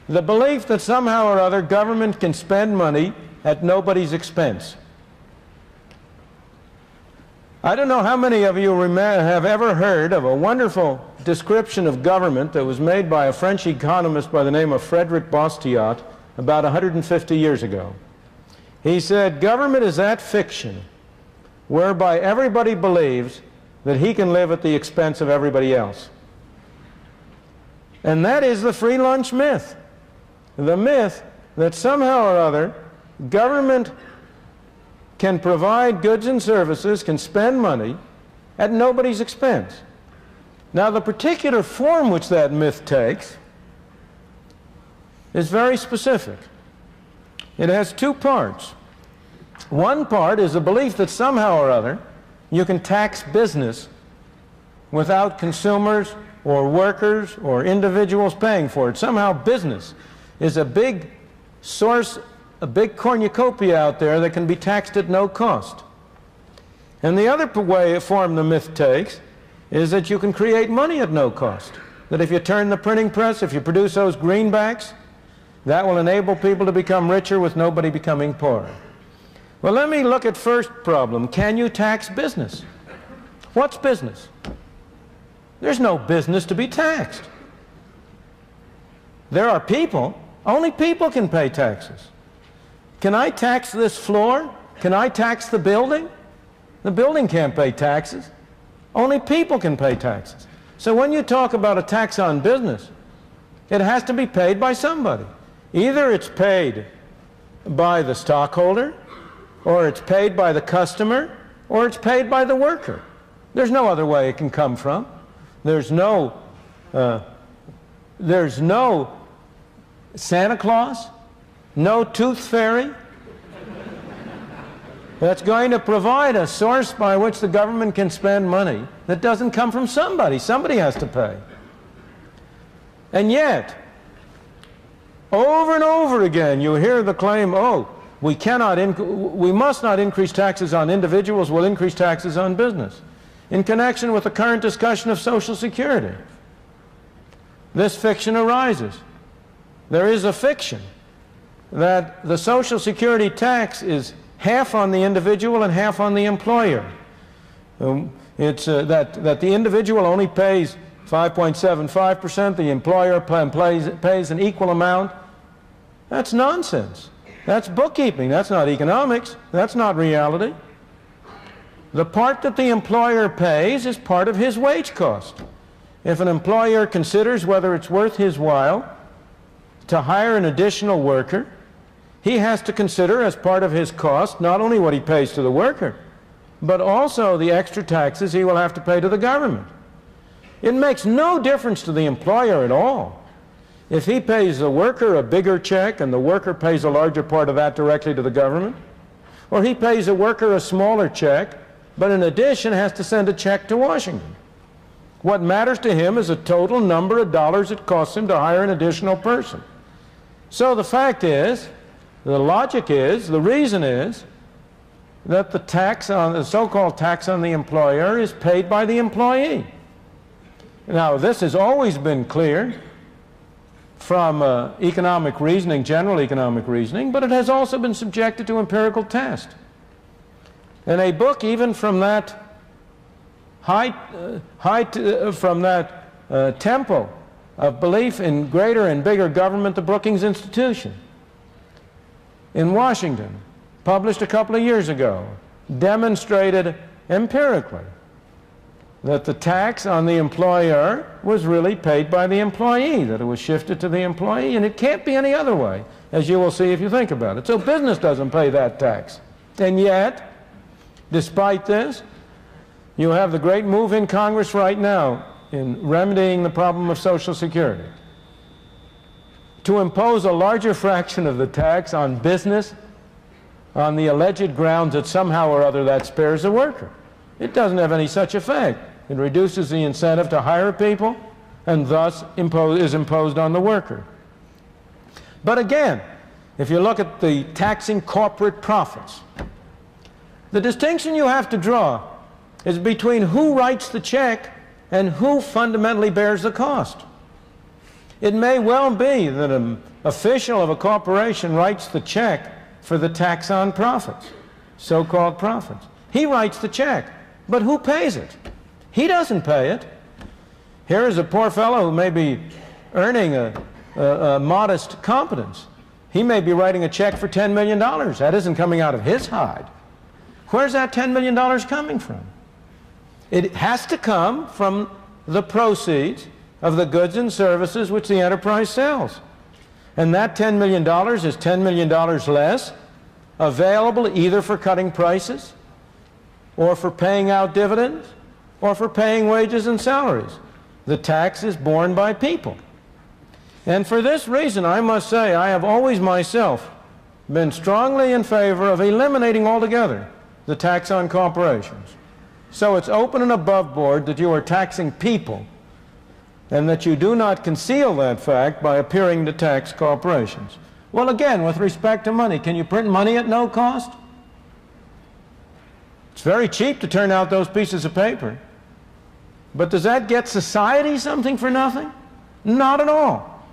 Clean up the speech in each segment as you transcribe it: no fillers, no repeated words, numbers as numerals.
The belief that somehow or other government can spend money at nobody's expense. I don't know how many of you have ever heard of a wonderful description of government that was made by a French economist by the name of Frédéric Bastiat about 150 years ago. He said, "Government is that fiction whereby everybody believes that he can live at the expense of everybody else." And that is the free lunch myth. The myth that somehow or other government can provide goods and services, can spend money at nobody's expense. Now, the particular form which that myth takes is very specific. It has two parts. One part is the belief that somehow or other you can tax business without consumers or workers or individuals paying for it. Somehow business is a big source, a big cornucopia out there that can be taxed at no cost. And the other form the myth takes is that you can create money at no cost. That if you turn the printing press, if you produce those greenbacks, that will enable people to become richer with nobody becoming poorer. Well, let me look at first problem. Can you tax business? What's business? There's no business to be taxed. There are people. Only people can pay taxes. Can I tax this floor? Can I tax the building? The building can't pay taxes. Only people can pay taxes. So when you talk about a tax on business, it has to be paid by somebody. Either it's paid by the stockholder, or it's paid by the customer, or it's paid by the worker. There's no other way it can come from. There's no Santa Claus, no tooth fairy that's going to provide a source by which the government can spend money that doesn't come from somebody. Somebody has to pay. And yet, over and over again, you hear the claim, oh, we must not increase taxes on individuals, we'll increase taxes on business, in connection with the current discussion of Social Security. This fiction arises. There is a fiction that the Social Security tax is half on the individual and half on the employer. That the individual only pays 5.75%, the employer pays an equal amount. That's nonsense. That's bookkeeping. That's not economics. That's not reality. The part that the employer pays is part of his wage cost. If an employer considers whether it's worth his while to hire an additional worker, he has to consider as part of his cost not only what he pays to the worker, but also the extra taxes he will have to pay to the government. It makes no difference to the employer at all if he pays the worker a bigger check and the worker pays a larger part of that directly to the government, or he pays the worker a smaller check, but in addition has to send a check to Washington. What matters to him is the total number of dollars it costs him to hire an additional person. So the fact is, the logic is, the reason is, that the so-called tax on the employer is paid by the employee. Now, this has always been clear from economic reasoning, general economic reasoning, but it has also been subjected to empirical test. And a book even from that temple of belief in greater and bigger government, the Brookings Institution in Washington, published a couple of years ago, demonstrated empirically that the tax on the employer was really paid by the employee, that it was shifted to the employee, and it can't be any other way, as you will see if you think about it. So business doesn't pay that tax. And yet, despite this, you have the great move in Congress right now in remedying the problem of Social Security to impose a larger fraction of the tax on business on the alleged grounds that somehow or other that spares the worker. It doesn't have any such effect. It reduces the incentive to hire people and thus is imposed on the worker. But again, if you look at the taxing corporate profits, the distinction you have to draw is between who writes the check and who fundamentally bears the cost. It may well be that an official of a corporation writes the check for the tax on profits, so-called profits. He writes the check, but who pays it? He doesn't pay it. Here is a poor fellow who may be earning a modest competence. He may be writing a check for $10 million. That isn't coming out of his hide. Where's that $10 million coming from? It has to come from the proceeds of the goods and services which the enterprise sells. And that $10 million is $10 million less available either for cutting prices or for paying out dividends or for paying wages and salaries. The tax is borne by people. And for this reason, I must say, I have always myself been strongly in favor of eliminating altogether the tax on corporations. So it's open and above board that you are taxing people, and that you do not conceal that fact by appearing to tax corporations. Well, again, with respect to money, can you print money at no cost? It's very cheap to turn out those pieces of paper. But does that get society something for nothing? Not at all.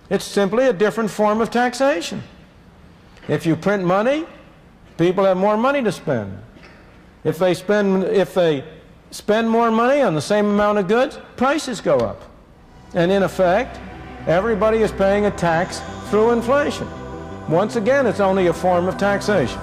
It's simply a different form of taxation. If you print money, people have more money to spend. If they spend more money on the same amount of goods, prices go up. And in effect, everybody is paying a tax through inflation. Once again, it's only a form of taxation.